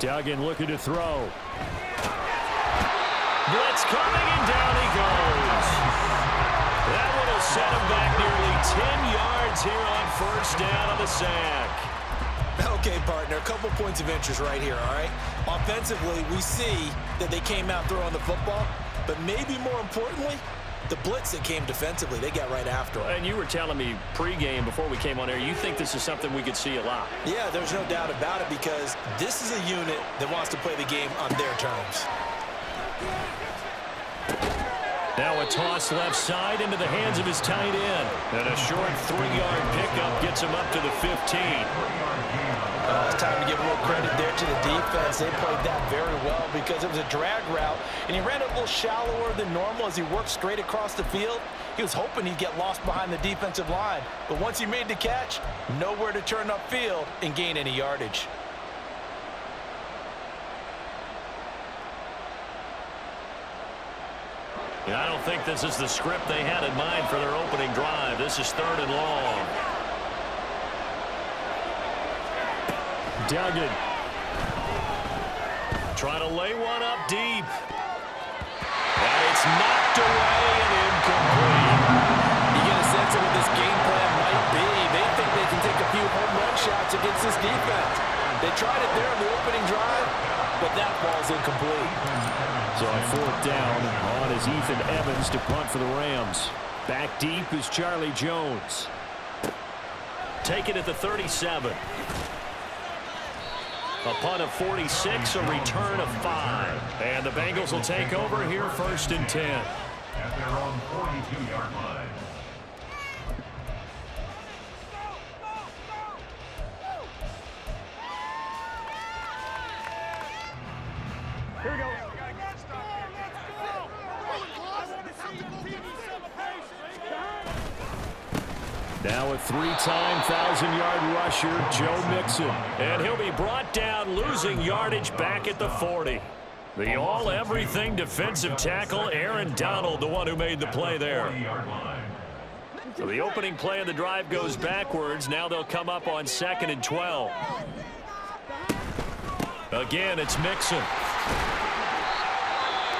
Duggan looking to throw. Blitz coming, and down he goes. That one will set him back nearly 10 yards here on first down on the sack. Okay, partner, a couple points of interest right here, all right? Offensively, we see that they came out throwing the football, but maybe more importantly, the blitz that came defensively, they got right after it. And you were telling me pregame before we came on air, you think this is something we could see a lot. Yeah, there's no doubt about it because this is a unit that wants to play the game on their terms. Now a toss left side into the hands of his tight end. And a short 3-yard pickup gets him up to the 15. It's time to give a little credit there to the defense. They played that very well because it was a drag route, and he ran it a little shallower than normal as he worked straight across the field. He was hoping he'd get lost behind the defensive line, but once he made the catch, nowhere to turn upfield and gain any yardage. And I don't think this is the script they had in mind for their opening drive. This is 3rd and long. Duggan. Trying to lay one up deep. And it's knocked away and incomplete. You get a sense of what this game plan might be. They think they can take a few home run shots against this defense. They tried it there on the opening drive, but that ball's incomplete. So on 4th down, on is Ethan Evans to punt for the Rams. Back deep is Charlie Jones. Taken at the 37. A punt of 46, a return of 5. And the Bengals will take over here 1st and 10. At their own 42-yard line. Here we go. Now a 3-time 1,000-yard rusher, Joe Mixon. And he'll be brought down, losing yardage back at the 40. The all-everything defensive tackle, Aaron Donald, the one who made the play there. So the opening play of the drive goes backwards. Now they'll come up on 2nd and 12. Again, it's Mixon.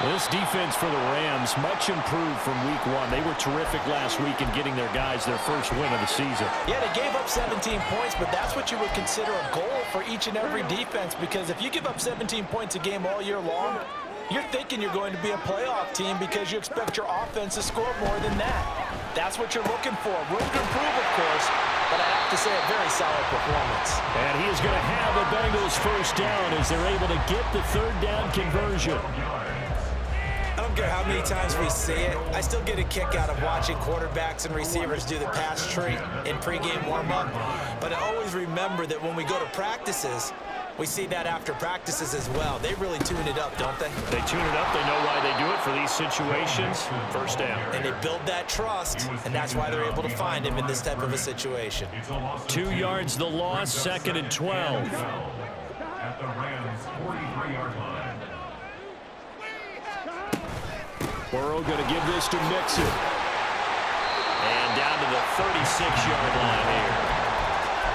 This defense for the Rams, much improved from week 1. They were terrific last week in getting their guys their first win of the season. Yeah, they gave up 17 points, but that's what you would consider a goal for each and every defense, because if you give up 17 points a game all year long, you're thinking you're going to be a playoff team because you expect your offense to score more than that. That's what you're looking for. Room to improve, of course, but I have to say a very solid performance. And he is going to have a Bengals first down as they're able to get the 3rd down conversion. I don't care how many times we see it, I still get a kick out of watching quarterbacks and receivers do the pass tree in pregame warm-up. But I always remember that when we go to practices, we see that after practices as well. They really tune it up, don't they? They tune it up. They know why they do it for these situations. First down. And they build that trust, and that's why they're able to find him in this type of a situation. 2 yards the loss, 2nd and 12. At the Rams' 43-yard line. Burrow going to give this to Mixon. And down to the 36-yard line here.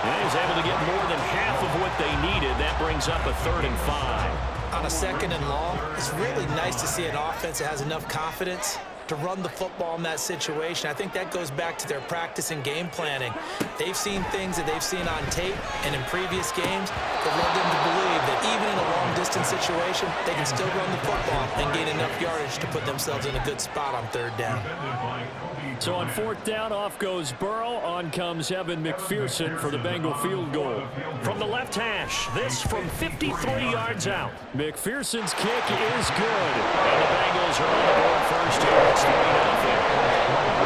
And he's able to get more than half of what they needed. That brings up a 3rd and 5. On a 2nd and long, it's really nice to see an offense that has enough confidence to run the football in that situation. I think that goes back to their practice and game planning. They've seen things that they've seen on tape and in previous games that led them to believe that even in a long-distance situation, they can still run the football and gain enough yardage to put themselves in a good spot on 3rd down. So on 4th down, off goes Burrow. On comes Evan McPherson for the Bengal field goal. From the left hash, this from 53 yards out. McPherson's kick is good. And the Bengals are on the board first here. It's 3-0.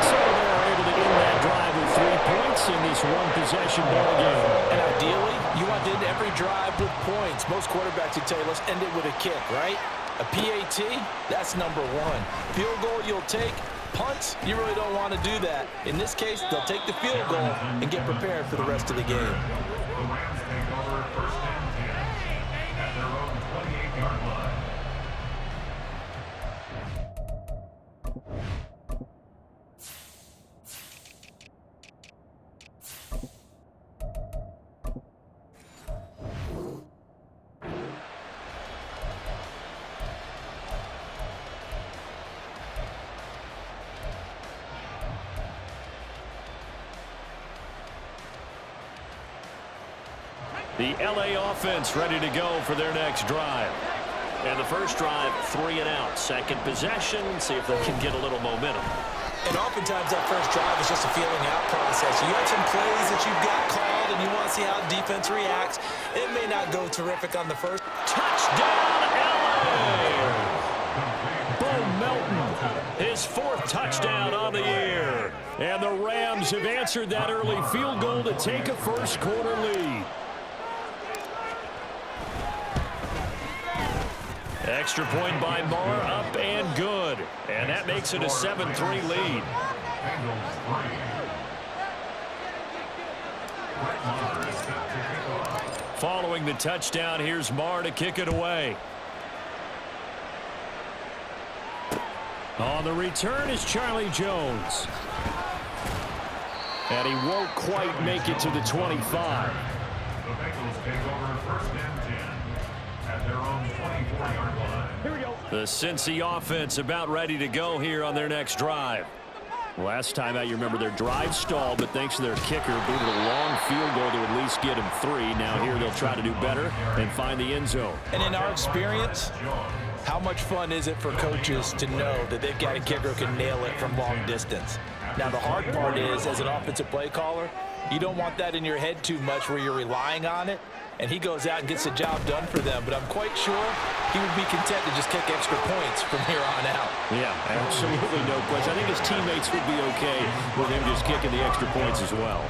So they're able to end that drive with 3 points in this one-possession ball game. And ideally, you want to end every drive with points. Most quarterbacks would tell you, let's end it with a kick, right? A PAT, that's number 1. Field goal you'll take. Punts, you really don't want to do that. In this case, they'll take the field goal and get prepared for the rest of the game. The Rams take over 1st and 10 at their own 28-yard line. The LA offense ready to go for their next drive. And the first drive, 3 and out. Second possession, see if they can get a little momentum. And oftentimes that first drive is just a feeling out process. You have some plays that you've got called and you want to see how the defense reacts. It may not go terrific on the first. Touchdown, LA! Bo Melton, his 4th touchdown on the year. And the Rams have answered that early field goal to take a first quarter lead. Extra point by Marr, up and good. And that makes it a 7-3 lead. Following the touchdown, here's Marr to kick it away. On the return is Charlie Jones. And he won't quite make it to the 25. The Bengals take over first and 10 at their own 24-yard line. Here we go. The Cincy offense about ready to go here on their next drive. Last time out, you remember their drive stalled, but thanks to their kicker, booted a long field goal to at least get them 3. Now here they'll try to do better and find the end zone. And in our experience, how much fun is it for coaches to know that they've got a kicker who can nail it from long distance? Now, the hard part is, as an offensive play caller, you don't want that in your head too much where you're relying on it, and he goes out and gets the job done for them. But I'm quite sure he would be content to just kick extra points from here on out. Yeah, absolutely no question. I think his teammates would be okay with him just kicking the extra points as well.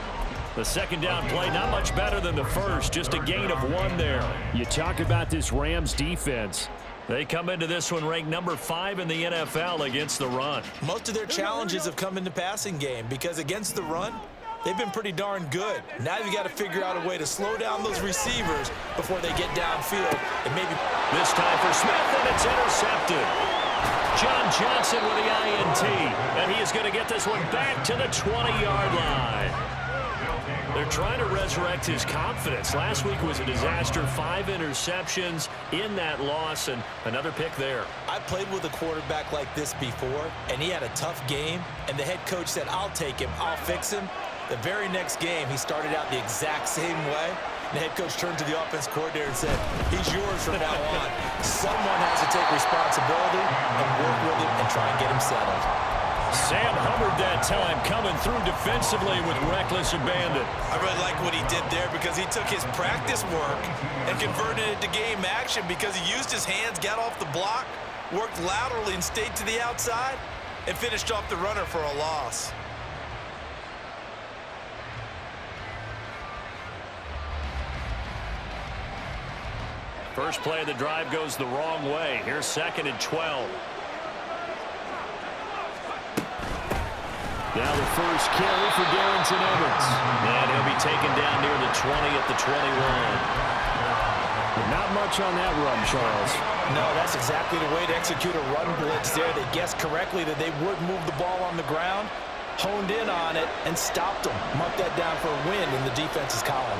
The second down play, not much better than the first, just a gain of 1 there. You talk about this Rams defense. They come into this one ranked number 5 in the NFL against the run. Most of their challenges have come in the passing game because against the run, they've been pretty darn good. Now you've got to figure out a way to slow down those receivers before they get downfield. And maybe this time for Smith, and it's intercepted. John Johnson with the INT, and he is going to get this one back to the 20-yard line. They're trying to resurrect his confidence. Last week was a disaster. 5 interceptions in that loss, and another pick there. I played with a quarterback like this before, and he had a tough game, and the head coach said, I'll take him, I'll fix him. The very next game, he started out the exact same way. The head coach turned to the offense coordinator and said, he's yours from now on. Someone has to take responsibility and work with him and try and get him settled. Sam Hubbard that time coming through defensively with reckless abandon. I really like what he did there because he took his practice work and converted it to game action because he used his hands, got off the block, worked laterally and stayed to the outside, and finished off the runner for a loss. First play of the drive goes the wrong way. Here's 2nd and 12. Now the first carry for Darrington Evans. And he'll be taken down near the 20 at the 21. Not much on that run, Charles. No, that's exactly the way to execute a run blitz there. They guessed correctly that they would move the ball on the ground, honed in on it, and stopped them. Mark that down for a win in the defense's column.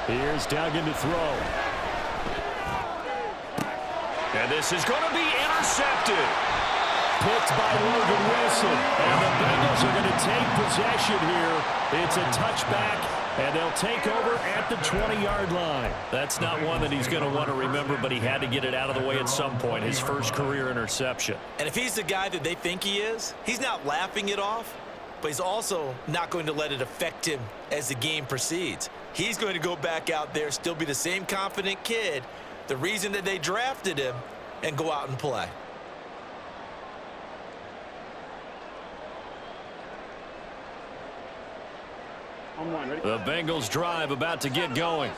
Here's Duggan to throw. And this is going to be intercepted. Picked by Logan Wilson. And the Bengals are going to take possession here. It's a touchback, and they'll take over at the 20-yard line. That's not one that he's going to want to remember, but he had to get it out of the way at some point. His first career interception. And if he's the guy that they think he is, he's not laughing it off, but he's also not going to let it affect him as the game proceeds. He's going to go back out there, still be the same confident kid, the reason that they drafted him, and go out and play. The Bengals drive about to get going.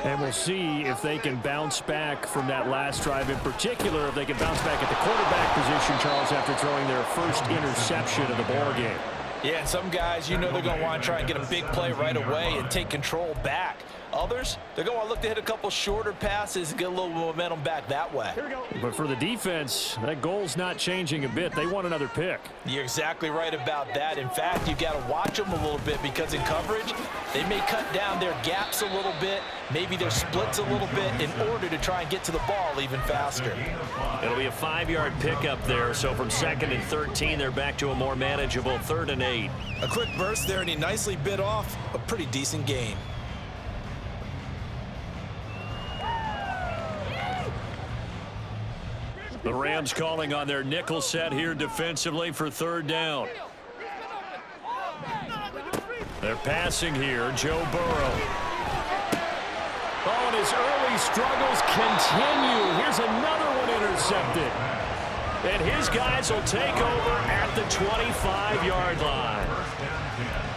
And we'll see if they can bounce back from that last drive, in particular, if they can bounce back at the quarterback position, Charles, after throwing their first interception of the ball game. Yeah, and some guys, you know they're going to want to try and get a big play right away and take control back. Others, they're going to look to hit a couple shorter passes and get a little momentum back that way. But for the defense, that goal's not changing a bit. They want another pick. You're exactly right about that. In fact, you've got to watch them a little bit because in coverage, they may cut down their gaps a little bit, maybe their splits a little bit in order to try and get to the ball even faster. It'll be a 5-yard pickup there, so from 2nd and 13, they're back to a more manageable 3rd and 8. A quick burst there, and he nicely bit off a pretty decent gain. The Rams calling on their nickel set here defensively for 3rd down. They're passing here, Joe Burrow. Oh, and his early struggles continue. Here's another one intercepted. And his guys will take over at the 25-yard line.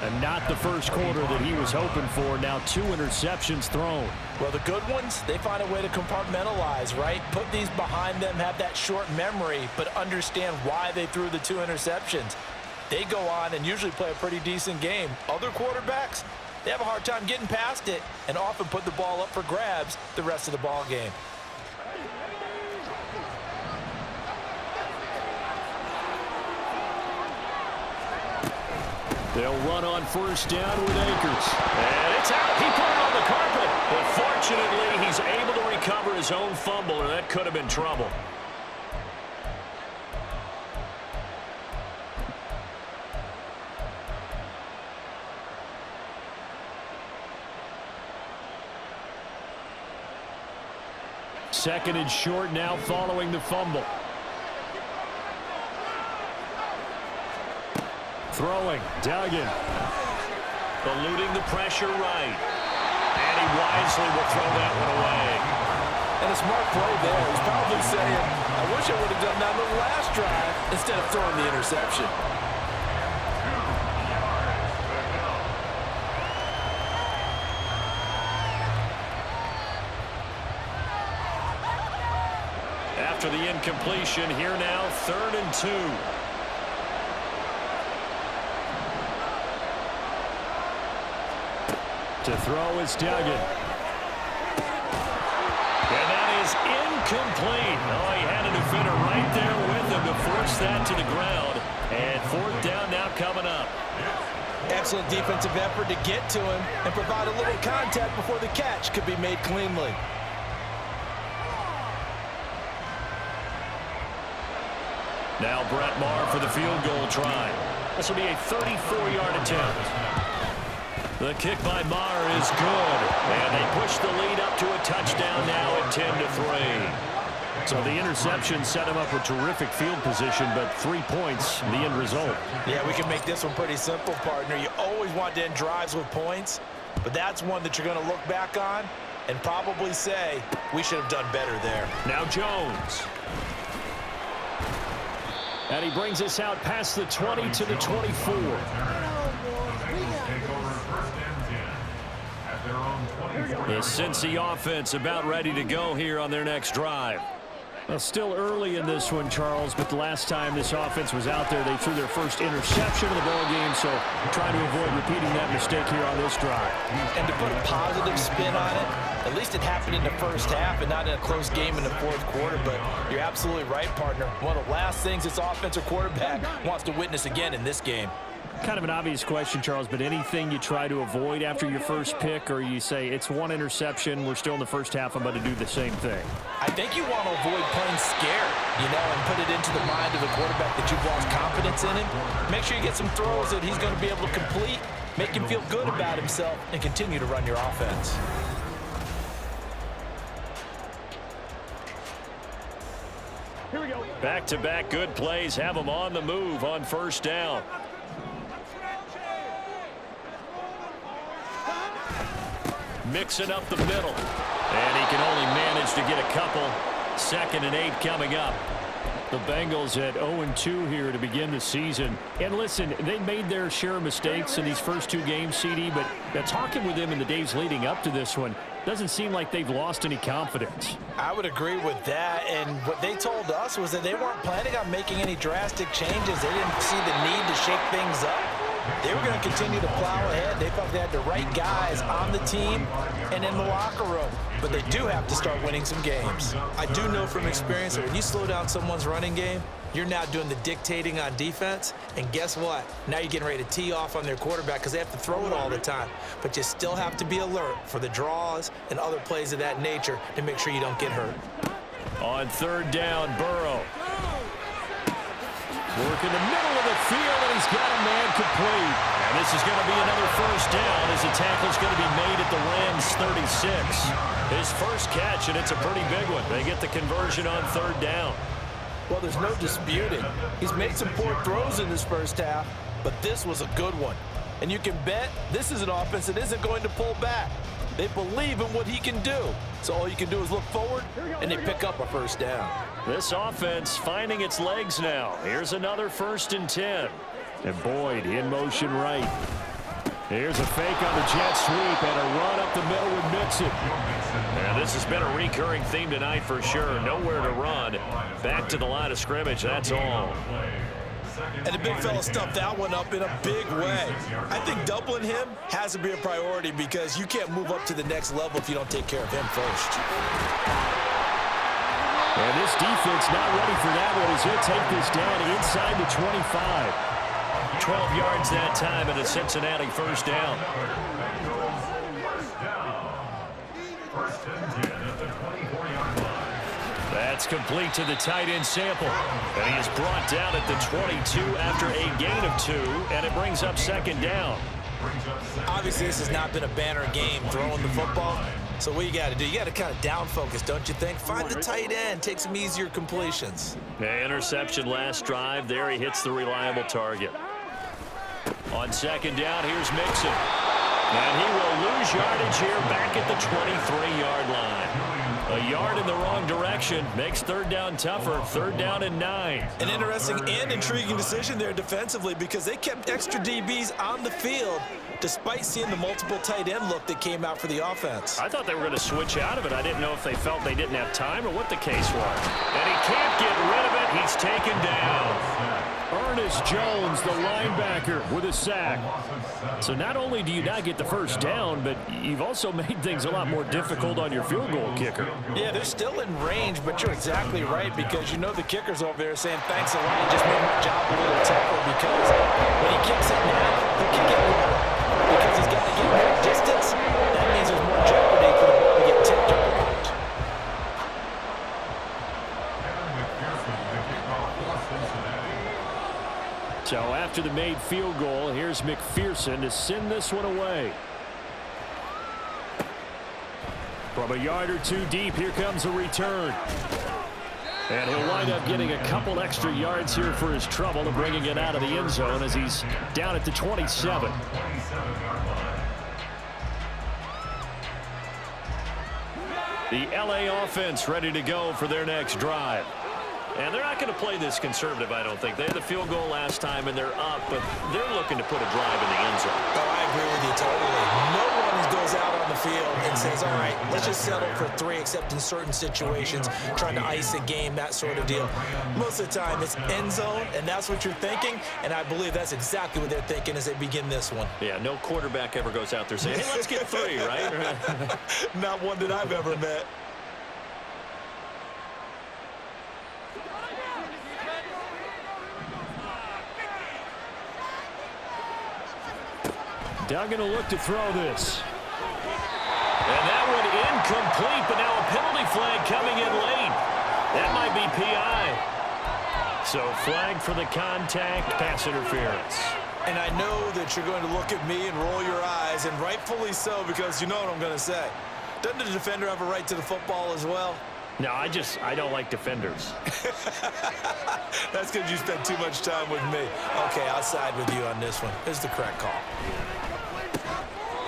And not the first quarter that he was hoping for. Now 2 interceptions thrown. Well, the good ones, they find a way to compartmentalize, right? Put these behind them, have that short memory, but understand why they threw the 2 interceptions. They go on and usually play a pretty decent game. Other quarterbacks, they have a hard time getting past it and often put the ball up for grabs the rest of the ball game. They'll run on 1st down with Akers. And it's out. He put it on the carpet. But fortunately, he's able to recover his own fumble, or that could have been trouble. Second and short now following the fumble. Throwing, Duggan. Eluding the pressure right. And he wisely will throw that one away. And a smart play there. He's probably saying, I wish I would have done that on the last drive instead of throwing the interception. After the incompletion, here now, 3rd and 2. To throw is Duggan. And that is incomplete. Oh, he had a defender right there with him to force that to the ground. And 4th down now coming up. Excellent defensive effort to get to him and provide a little contact before the catch could be made cleanly. Now Brett Maher for the field goal try. This will be a 34-yard attempt. The kick by Maher is good. And they push the lead up to a touchdown now at 10-3. So the interception set him up with terrific field position, but 3 points, the end result. Yeah, we can make this one pretty simple, partner. You always want to end drives with points, but that's one that you're going to look back on and probably say, we should have done better there. Now Jones. And he brings us out past the 20 to the 24. The Cincy offense about ready to go here on their next drive. Well, still early in this one, Charles, but the last time this offense was out there, they threw their first interception of the ball game, so trying to avoid repeating that mistake here on this drive. And to put a positive spin on it, at least it happened in the first half and not in a close game in the 4th quarter, but you're absolutely right, partner. One of the last things this offensive quarterback wants to witness again in this game. Kind of an obvious question, Charles, but anything you try to avoid after your first pick, or you say it's 1 interception, we're still in the first half, I'm going to do the same thing? I think you want to avoid playing scared, and put it into the mind of the quarterback that you've lost confidence in him. Make sure you get some throws that he's going to be able to complete, make him feel good about himself, and continue to run your offense. Here we go. Back-to-back good plays have them on the move on 1st down. Mixing up the middle. And he can only manage to get a couple. 2nd and 8 coming up. The Bengals at 0-2 here to begin the season. And listen, they made their share of mistakes in these first 2 games, CD, but talking with them in the days leading up to this one, doesn't seem like they've lost any confidence. I would agree with that, and what they told us was that they weren't planning on making any drastic changes. They didn't see the need to shake things up. They were going to continue to plow ahead. They felt they had the right guys on the team and in the locker room. But they do have to start winning some games. I do know from experience that when you slow down someone's running game, you're now doing the dictating on defense. And guess what? Now you're getting ready to tee off on their quarterback because they have to throw it all the time. But you still have to be alert for the draws and other plays of that nature to make sure you don't get hurt. On third down, Burrow. Working the middle of the field, and he's got a man complete. And this is going to be another first down as the tackle's going to be made at the Rams' 36. His first catch, and it's a pretty big one. They get the conversion on third down. Well, there's no disputing. He's made some poor throws in this first half, but this was a good one. And you can bet this is an offense that isn't going to pull back. They believe in what he can do. So all you can do is look forward, and they pick up a first down. This offense finding its legs now. Here's another 1st and 10. And Boyd in motion right. Here's a fake on the jet sweep and a run up the middle with Mixon. And this has been a recurring theme tonight for sure. Nowhere to run. Back to the line of scrimmage, that's all. And the big fella stuffed that one up in a big way. I think doubling him has to be a priority because you can't move up to the next level if you don't take care of him first. And this defense not ready for that one as he'll take this down inside the 25. 12 yards that time and a Cincinnati first down. That's complete to the tight end Sample. And he is brought down at the 22 after a gain of 2, and it brings up second down. Obviously, this has not been a banner game throwing the football. So what you got to do, you got to kind of down focus, don't you think? Find the tight end, take some easier completions. Yeah, interception last drive. There he hits the reliable target. On second down, here's Mixon. And he will lose yardage here back at the 23-yard line. A yard in the wrong direction makes third down tougher. 3rd down and 9. An interesting and intriguing decision there defensively because they kept extra DBs on the field despite seeing the multiple tight end look that came out for the offense. I thought they were going to switch out of it. I didn't know if they felt they didn't have time or what the case was. And he can't get rid of it. He's taken down. Ernest Jones, the linebacker, with a sack. So not only do you not get the first down, but you've also made things a lot more difficult on your field goal kicker. Yeah, they're still in range, but you're exactly right because you know the kicker's over there saying, thanks a lot, you just made my job a little tougher because when he kicks it now, he'll kick it lower because he's got to get more distance. That means there's more jeopardy for the ball to get tipped around. So after the made field goal, here's McPherson to send this one away. From a yard or two deep, here comes a return. And he'll wind up getting a couple extra yards here for his trouble and bringing it out of the end zone as he's down at the 27. The LA offense ready to go for their next drive. And they're not going to play this conservative, I don't think. They had the field goal last time, and they're up, but they're looking to put a drive in the end zone. Oh, I agree with you totally. No one goes out on the field and says, all right, let's just settle for 3, except in certain situations, trying to ice a game, that sort of deal. Most of the time, it's end zone, and that's what you're thinking, and I believe that's exactly what they're thinking as they begin this one. Yeah, no quarterback ever goes out there saying, hey, let's get 3, right? Not one that I've ever met. Duggan will look to throw this. And that one incomplete, but now a penalty flag coming in late. That might be PI. So flag for the contact, pass interference. And I know that you're going to look at me and roll your eyes, and rightfully so, because you know what I'm going to say. Doesn't the defender have a right to the football as well? No, I don't like defenders. That's because you spent too much time with me. Okay, I'll side with you on this one. This is the correct call.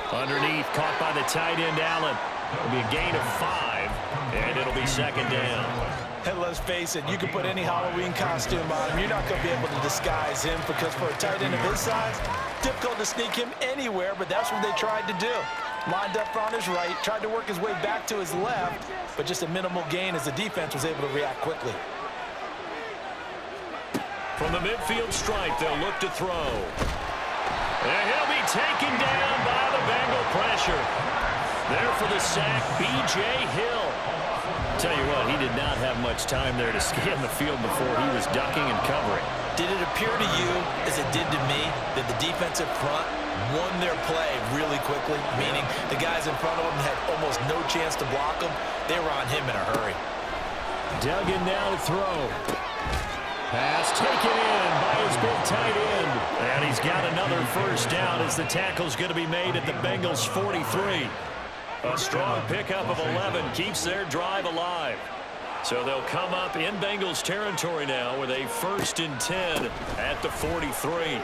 Underneath, caught by the tight end, Allen. It'll be a gain of 5, and it'll be second down. And let's face it, you can put any Halloween costume on him. You're not going to be able to disguise him because for a tight end of his size, difficult to sneak him anywhere, but that's what they tried to do. Lined up on his right, tried to work his way back to his left, but just a minimal gain as the defense was able to react quickly. From the midfield stripe, they'll look to throw. And he'll be taken down by the Bengal pressure. There for the sack, B.J. Hill. Tell you what, he did not have much time there to scan the field before he was ducking and covering. Did it appear to you, as it did to me, that the defensive front won their play really quickly, meaning the guys in front of them had almost no chance to block them? They were on him in a hurry. Duggan now to throw. Pass taken in by his big tight end. And he's got another first down as the tackle's going to be made at the Bengals' 43. A strong pickup of 11 keeps their drive alive. So they'll come up in Bengals territory now with a 1st and 10 at the 43.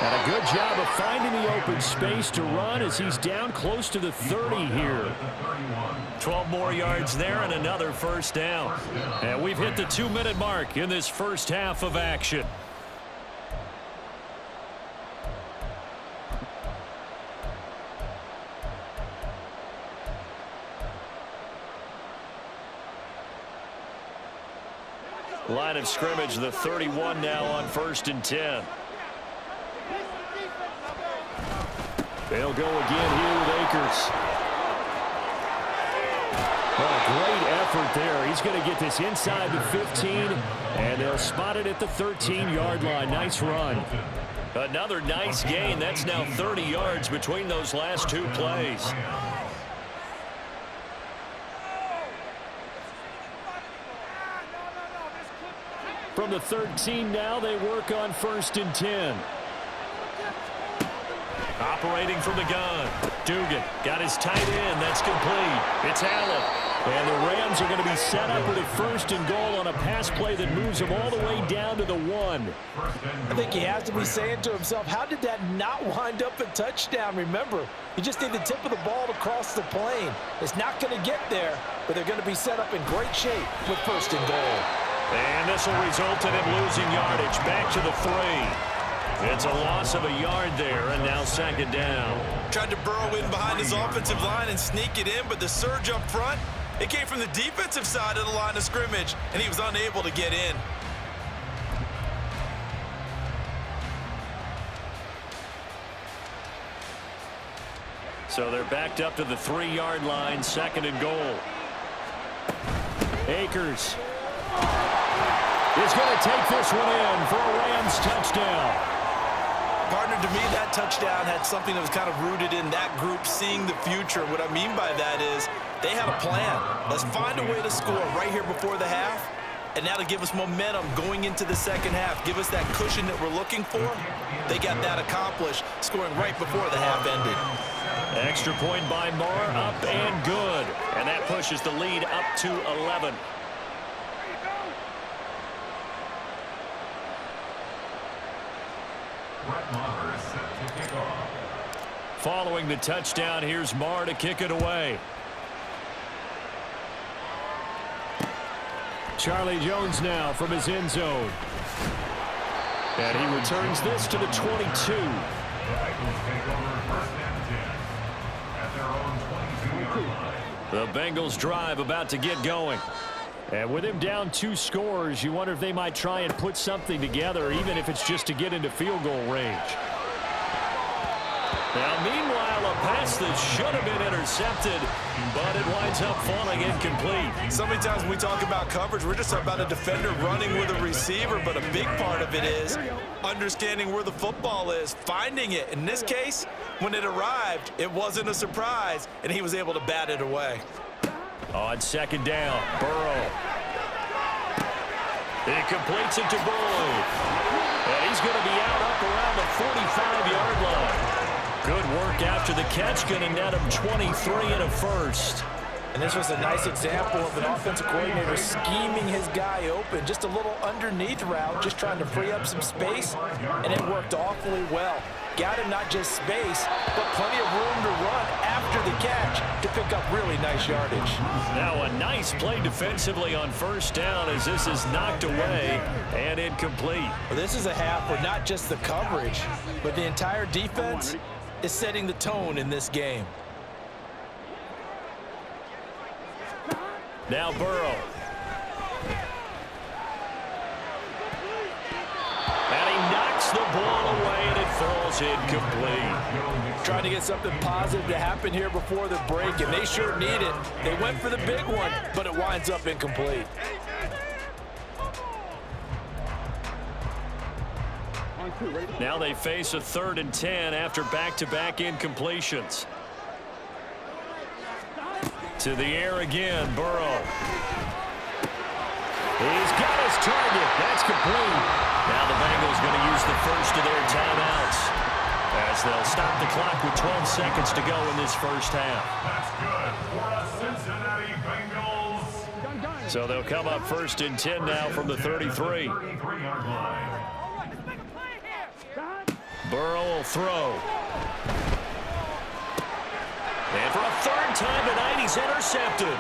And a good job of finding the open space to run as he's down close to the 30 here. 12 more yards there and another first down. And we've hit the 2-minute mark in this first half of action. Line of scrimmage, the 31 now on 1st and 10. They'll go again here with Akers. Well, a great effort there. He's going to get this inside the 15, and they'll spot it at the 13-yard line. Nice run. Another nice gain. That's now 30 yards between those last two plays. From the 13 now, they work on 1st and 10. Operating from the gun. Dugan got his tight end. That's complete. It's Allen. And the Rams are going to be set up with a 1st and goal on a pass play that moves them all the way down to the 1. I think he has to be saying to himself, how did that not wind up a touchdown? Remember, you just need the tip of the ball to cross the plane. It's not going to get there, but they're going to be set up in great shape with 1st and goal. And this will result in him losing yardage back to the 3. It's a loss of a yard there, and now 2nd down. Tried to burrow in behind his offensive line and sneak it in, but the surge up front, it came from the defensive side of the line of scrimmage, and he was unable to get in. So they're backed up to the 3-yard line, 2nd and goal. Akers is going to take this one in for a Rams touchdown. Partner, to me, that touchdown had something that was kind of rooted in that group seeing the future. What I mean by that is they had a plan. Let's find a way to score right here before the half, and now to give us momentum going into the 2nd half, give us that cushion that we're looking for. They got that accomplished, scoring right before the half ended. Extra point by Moore, up and good. And that pushes the lead up to 11. Following the touchdown, here's Marr to kick it away. Charlie Jones now from his end zone. And he returns this to the 22. The Bengals drive about to get going. And with him down 2 scores, you wonder if they might try and put something together, even if it's just to get into field goal range. Now, meanwhile, a pass that should have been intercepted, but it winds up falling incomplete. So many times when we talk about coverage, we're just talking about a defender running with a receiver, but a big part of it is understanding where the football is, finding it. In this case, when it arrived, it wasn't a surprise, and he was able to bat it away. On 2nd down, Burrow. He completes it to Boyd. And he's going to be out up around the 45-yard line. Good work after the catch, going to net him 23 and a 1st. And this was a nice example of an offensive coordinator scheming his guy open. Just a little underneath route, just trying to free up some space, and it worked awfully well. Got him not just space, but plenty of room to run after the catch to pick up really nice yardage. Now a nice play defensively on 1st down as this is knocked away and incomplete. Well, this is a half where not just the coverage, but the entire defense is setting the tone in this game. Now Burrow. And he knocks the ball away, and it falls incomplete. Trying to get something positive to happen here before the break, and they sure need it. They went for the big one, but it winds up incomplete. Now they face a 3rd and 10 after back-to-back incompletions. To the air again, Burrow. He's got his target. That's complete. Now the Bengals going to use the first of their timeouts as they'll stop the clock with 12 seconds to go in this first half. That's good for the Cincinnati Bengals. So they'll come up 1st and 10 now from the 33. 33-yard line. Burrow will throw. And for a 3rd time tonight, he's intercepted.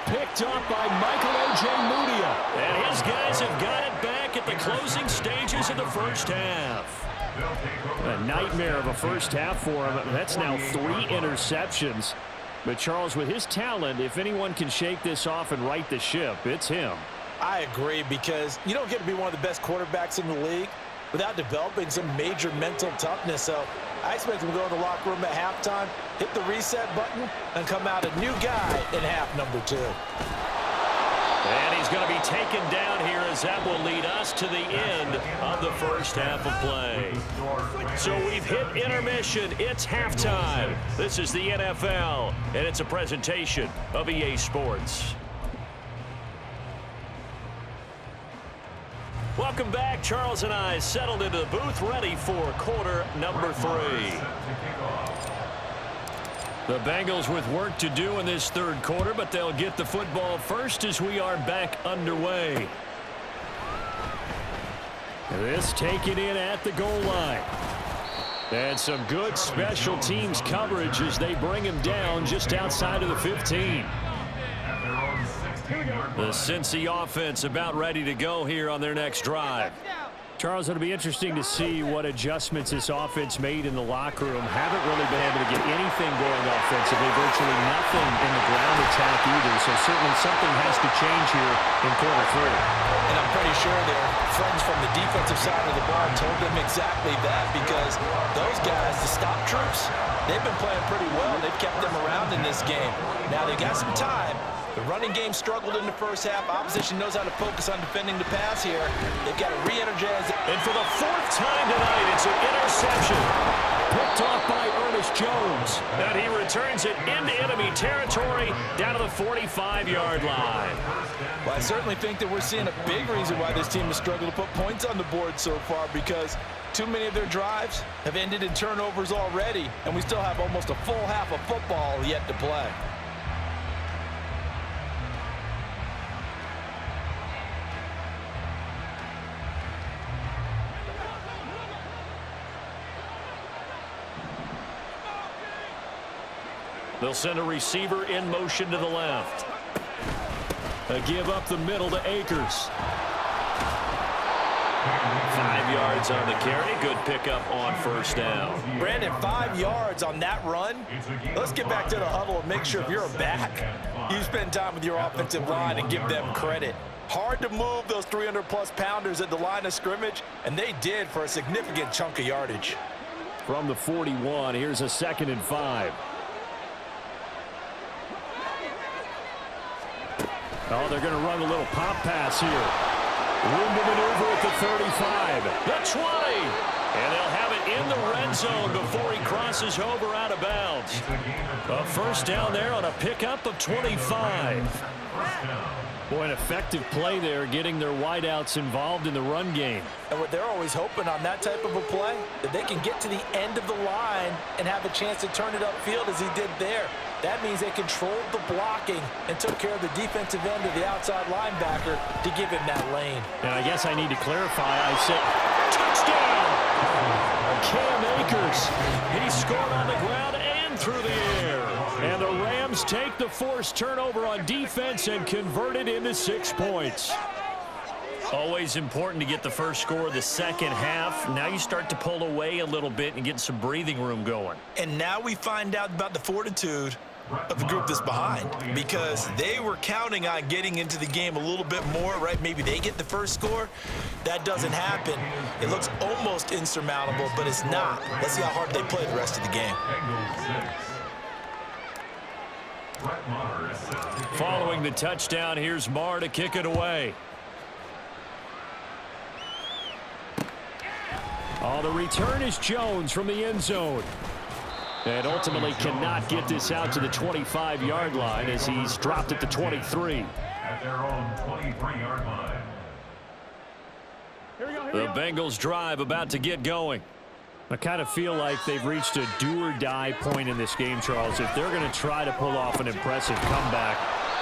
Picked up by Michael Ojemudia. And his guys have got it back at the closing stages of the first half. A nightmare of a first half for him. That's now 3 interceptions. But Charles, with his talent, if anyone can shake this off and right the ship, it's him. I agree, because you don't get to be one of the best quarterbacks in the league without developing some major mental toughness. So I expect him to go in the locker room at halftime, hit the reset button, and come out a new guy in half number 2. And he's going to be taken down here as that will lead us to the end of the first half of play. So we've hit intermission. It's halftime. This is the NFL, and it's a presentation of EA Sports. Welcome back. Charles and I settled into the booth, ready for quarter number 3. The Bengals with work to do in this 3rd quarter, but they'll get the football first as we are back underway. This taken in at the goal line. And some good special teams coverage as they bring him down just outside of the 15. The Cincy offense about ready to go here on their next drive. Charles, it'll be interesting to see what adjustments this offense made in the locker room. Haven't really been able to get anything going offensively, virtually nothing in the ground attack either. So certainly something has to change here in quarter 3. And I'm pretty sure their friends from the defensive side of the ball told them exactly that, because those guys, the stop troops, they've been playing pretty well. They've kept them around in this game. Now they got some time. The running game struggled in the first half. Opposition knows how to focus on defending the pass here. They've got to re-energize it. And for the 4th time tonight, it's an interception. Picked off by Ernest Jones. And he returns it into enemy territory down to the 45-yard line. Well, I certainly think that we're seeing a big reason why this team has struggled to put points on the board so far, because too many of their drives have ended in turnovers already, and we still have almost a full half of football yet to play. They'll send a receiver in motion to the left. A give up the middle to Akers. 5 yards on the carry. Good pickup on 1st down. Brandon, 5 yards on that run. Let's get back to the huddle and make sure if you're a back, you spend time with your offensive line and give them credit. Hard to move those 300-plus pounders at the line of scrimmage, and they did for a significant chunk of yardage. From the 41, here's a 2nd and 5. Oh, they're going to run a little pop pass here. Room to maneuver at the 35. The 20. And they'll have it in the red zone before he crosses over out of bounds. A 1st down there on a pickup of 25. Boy, an effective play there, getting their wideouts involved in the run game. And what they're always hoping on that type of a play, that they can get to the end of the line and have a chance to turn it upfield as he did there. That means they controlled the blocking and took care of the defensive end of the outside linebacker to give him that lane. And I guess I need to clarify. I said touchdown! Cam Akers. He scored on the ground and through the air. And the Rams take the forced turnover on defense and convert it into 6 points. Always important to get the first score of the second half. Now you start to pull away a little bit and get some breathing room going. And now we find out about the fortitude of the group that's behind, because they were counting on getting into the game a little bit more, right? Maybe they get the first score. That doesn't happen. It looks almost insurmountable, but it's not. Let's see how hard they play the rest of the game. Following the touchdown, here's Marr to kick it away. Oh, the return is Jones from the end zone. And ultimately cannot get this out to the 25-yard line as he's dropped at the 23. At their own 23-yard line. The Bengals drive about to get going. I kind of feel like they've reached a do-or-die point in this game, Charles. If they're going to try to pull off an impressive comeback,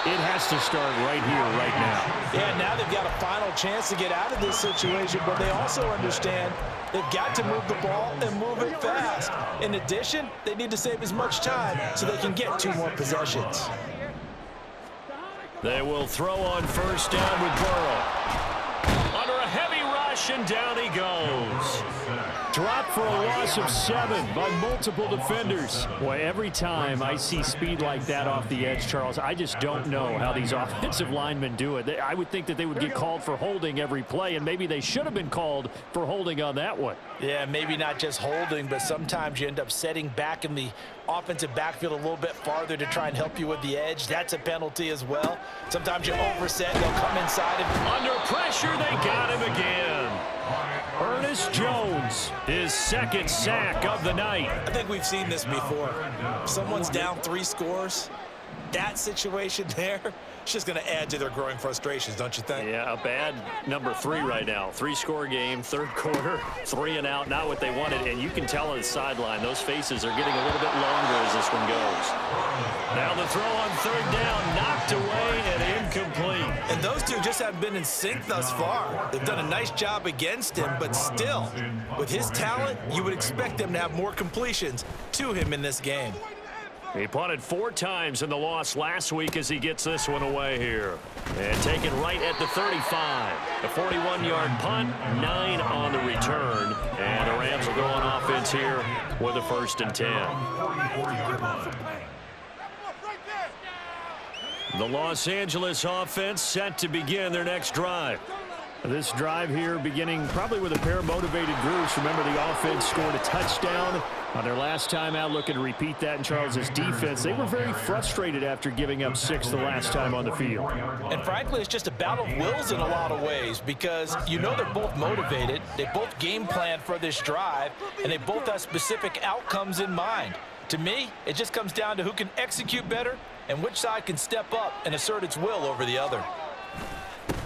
it has to start right here, right now. Yeah, now they've got a final chance to get out of this situation, but they also understand they've got to move the ball and move it fast. In addition, they need to save as much time so they can get 2 more possessions. They will throw on first down with Burrow. Under a heavy rush, and down he goes. Dropped for a loss of 7 by multiple defenders. Boy, every time I see speed like that off the edge, Charles, I just don't know how these offensive linemen do it. I would think that they would get called for holding every play, and maybe they should have been called for holding on that one. Yeah, maybe not just holding, but sometimes you end up setting back in the offensive backfield a little bit farther to try and help you with the edge. That's a penalty as well. Sometimes you overset, they'll come inside. Under pressure, they got him again. Ernest Jones, his second sack of the night. I think we've seen this before. If someone's down 3 scores, that situation there, it's just going to add to their growing frustrations, don't you think? Yeah, a bad number 3 right now. 3-score game, third quarter, 3 and out, not what they wanted. And you can tell on the sideline, those faces are getting a little bit longer as this one goes. Now the throw on third down, knocked away and incomplete. And those two just haven't been in sync thus far. They've done a nice job against him, but still, with his talent, you would expect them to have more completions to him in this game. He punted 4 times in the loss last week as he gets this one away here. And taken right at the 35. A 41-yard punt, 9 on the return. And the Rams will go on offense here with a 1st and 10. The Los Angeles offense set to begin their next drive. This drive here beginning probably with a pair of motivated groups. Remember, the offense scored a touchdown on their last time out. Looking to repeat that in Charles's defense. They were very frustrated after giving up 6 the last time on the field. And frankly, it's just a battle of wills in a lot of ways, because you know they're both motivated. They both game plan for this drive, and they both have specific outcomes in mind. To me, it just comes down to who can execute better and which side can step up and assert its will over the other.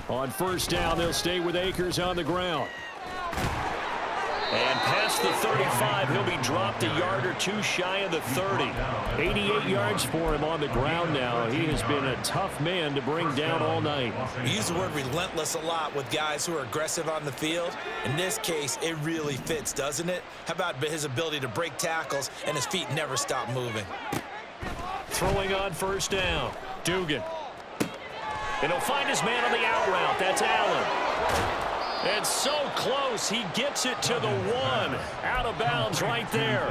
On first down, they'll stay with Akers on the ground. And past the 35, he'll be dropped a yard or 2 shy of the 30. 88 yards for him on the ground now. He has been a tough man to bring down all night. We use the word relentless a lot with guys who are aggressive on the field. In this case, it really fits, doesn't it? How about his ability to break tackles and his feet never stop moving? Throwing on first down, Dugan. And he'll find his man on the out route. That's Allen. And so close, he gets it to the 1. Out of bounds right there.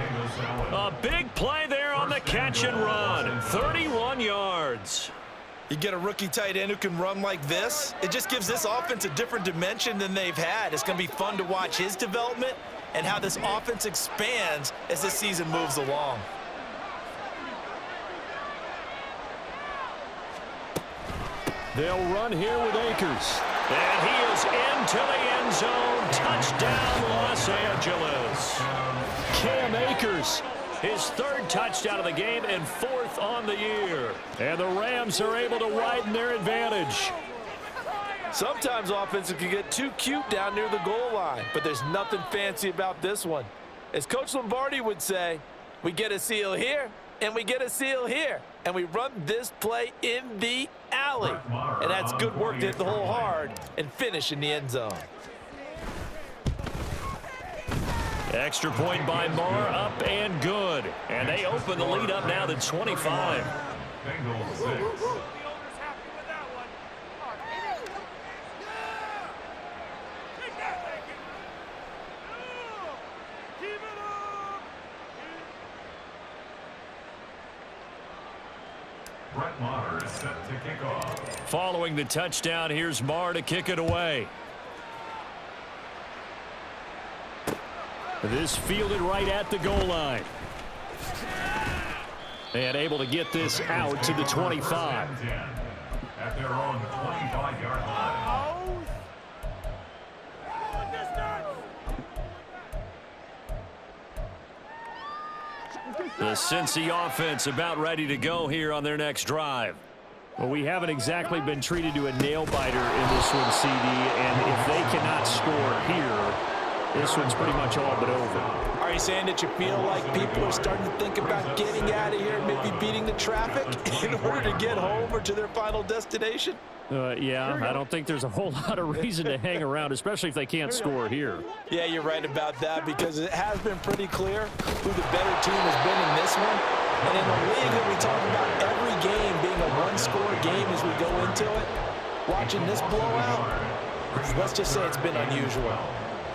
A big play there on the catch and run. 31 yards. You get a rookie tight end who can run like this, it just gives this offense a different dimension than they've had. It's going to be fun to watch his development and how this offense expands as this season moves along. They'll run here with Akers. And he is into the end zone. Touchdown, Los Angeles. Cam Akers, his 3rd touchdown of the game and 4th on the year. And the Rams are able to widen their advantage. Sometimes offenses can get too cute down near the goal line, but there's nothing fancy about this one. As Coach Lombardi would say, we get a seal here, and we get a seal here, and we run this play in the alley. And that's good work to hit the hole hard and finish in the end zone. Extra point by Marr, up and good. And they open the lead up now to 25. Bengals 6. Brett Maher is set to kick off. Following the touchdown, here's Maher to kick it away. This fielded right at the goal line. And able to get this out to the 25. At their own 25-yard line. The Cincy offense about ready to go here on their next drive. Well, we haven't exactly been treated to a nail-biter in this one, CD, and if they cannot score here, this one's pretty much all but over. Are you saying that you feel like people are starting to think about getting out of here, maybe beating the traffic in order to get home or to their final destination? Yeah, I don't think there's a whole lot of reason to hang around, especially if they can't score here. Yeah, you're right about that because it has been pretty clear who the better team has been in this one. And in a league that we talk about every game being a one-score game as we go into it, watching this blowout, let's just say it's been unusual.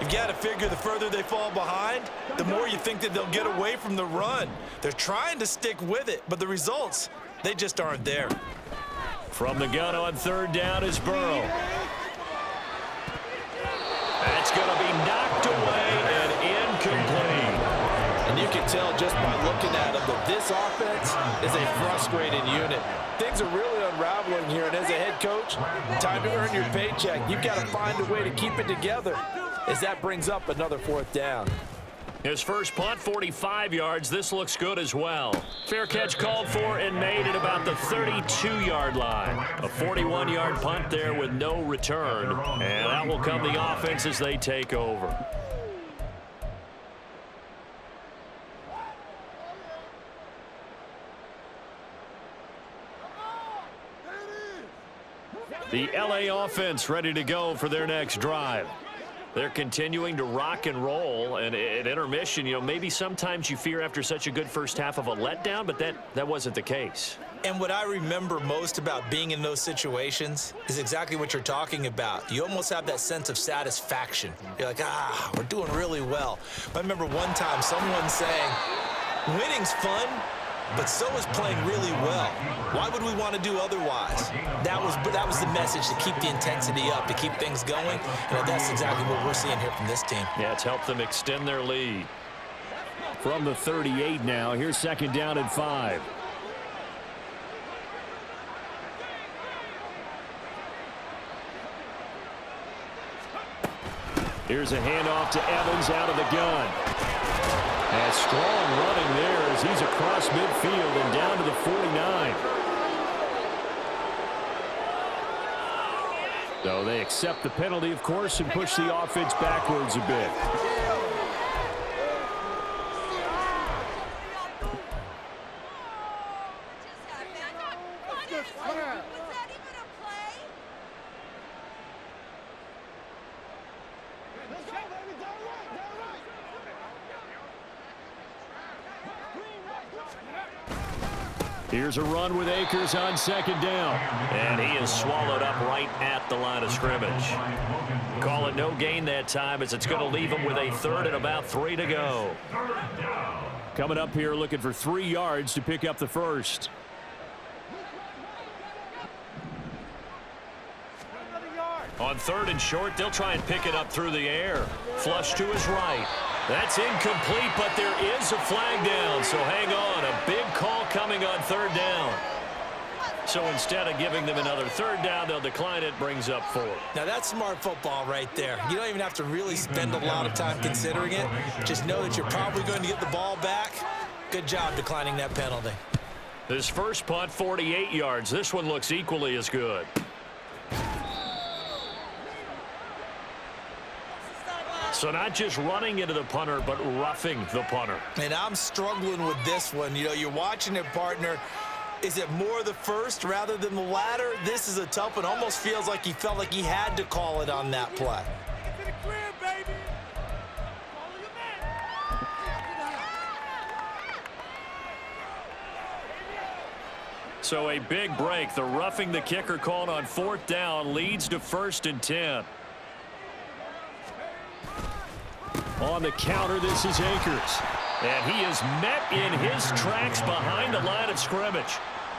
You've got to figure the further they fall behind, the more you think that they'll get away from the run. They're trying to stick with it, but the results, they just aren't there. From the gun on third down is Burrow. That's going to be knocked away and incomplete. And you can tell just by looking at them that this offense is a frustrated unit. Things are really unraveling here, and as a head coach, time to earn your paycheck. You've got to find a way to keep it together as that brings up another fourth down. His first punt, 45 yards. This looks good as well. Fair catch called for and made at about the 32-yard line. A 41-yard punt there with no return. And that will come the offense as they take over. The LA offense ready to go for their next drive. They're continuing to rock and roll, and at intermission, maybe sometimes you fear after such a good first half of a letdown, but that wasn't the case. And what I remember most about being in those situations is exactly what you're talking about. You almost have that sense of satisfaction. You're like, we're doing really well. But I remember one time someone saying, winning's fun, but so is playing really well. Why would we want to do otherwise? That was the message, to keep the intensity up, to keep things going. That's exactly what we're seeing here from this team. Yeah, it's helped them extend their lead. From the 38 now, here's second down and 5. Here's a handoff to Evans out of the gun. And strong running there as he's across midfield and down to the 49. So they accept the penalty, of course, and push the offense backwards a bit. Here's a run with Akers on second down. And he is swallowed up right at the line of scrimmage. Call it no gain that time as it's going to leave him with a third and about 3 to go. Coming up here looking for 3 yards to pick up the first. On third and short, they'll try and pick it up through the air. Flush to his right. That's incomplete, but there is a flag down, so hang on. A big call coming on third down. So instead of giving them another third down, they'll decline it, brings up 4. Now that's smart football right there. You don't even have to really spend a lot of time considering it. Just know that you're probably going to get the ball back. Good job declining that penalty. This first punt, 48 yards. This one looks equally as good. So not just running into the punter, but roughing the punter. And I'm struggling with this one. You're watching it, partner. Is it more the first rather than the latter? This is a tough one. Almost feels like he felt like he had to call it on that play. So a big break. The roughing the kicker called on fourth down leads to 1st and 10. On the counter, this is Akers. And he is met in his tracks behind the line of scrimmage.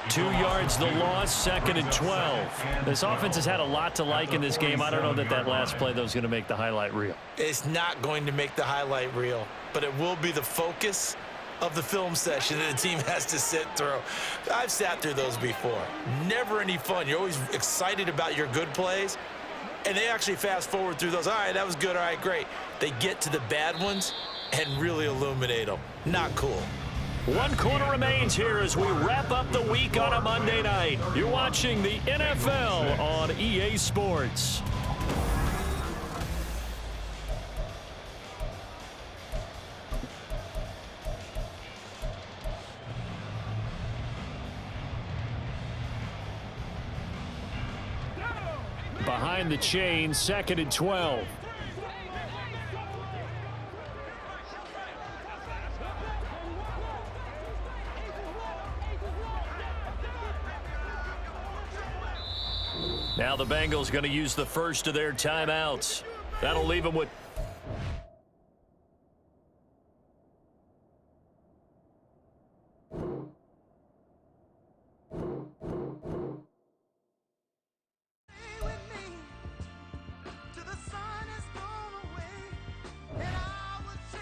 2 yards the loss, 2nd and 12. This offense has had a lot to like in this game. I don't know that that last play, though, is going to make the highlight reel. It's not going to make the highlight reel, but it will be the focus of the film session that the team has to sit through. I've sat through those before. Never any fun. You're always excited about your good plays, and they actually fast forward through those. All right, that was good. All right, great. They get to the bad ones and really illuminate them. Not cool. 1 quarter remains here as we wrap up the week on a Monday night. You're watching the NFL on EA Sports. Behind the chain, 2nd and 12. Now the Bengals going to use the first of their timeouts. That'll leave them with